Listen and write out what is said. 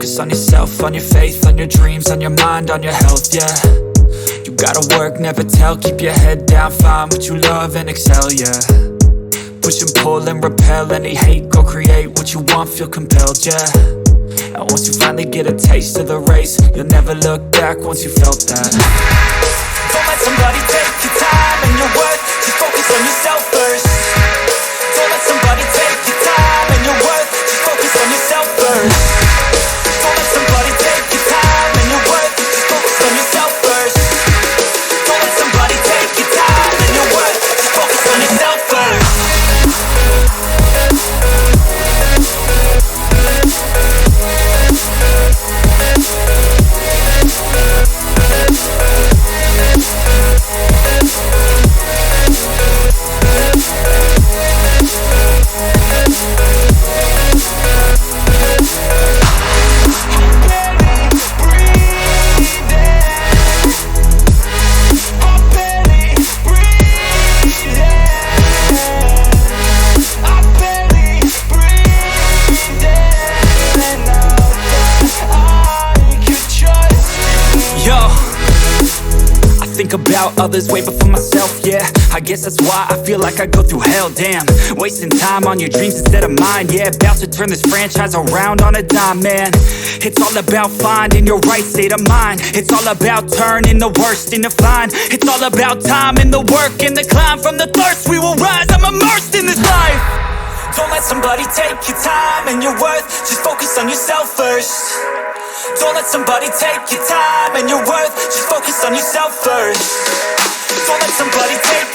focus on yourself, on your faith, on your dreams, on your mind, on your health, yeah. You gotta work, never tell, keep your head down, find what you love and excel, yeah. Push and pull and repel any hate, go create what you want, feel compelled, yeah. And once you finally get a taste of the race, you'll never look back once you felt that. Don't let somebody take your time and your worth, just focus on yourself first. Don't let somebody take your time and your worth, just focus on yourself first. Don't let somebody take your time and your worth, just focus on yourself first. Don't let somebody take your time and your worth, just focus on yourself first. Think about others way before myself, yeah. I guess that's why I feel like I go through hell, damn. Wasting time on your dreams instead of mine, yeah. About to turn this franchise around on a dime, man. It's all about finding your right state of mind. It's all about turning the worst into fine. It's all about time and the work and the climb. From the thirst we will rise, I'm immersed in this life. Don't let somebody take your time and your worth, just focus on yourself first. Don't let somebody take your time and your worth, just focus on yourself first. Don't let somebody take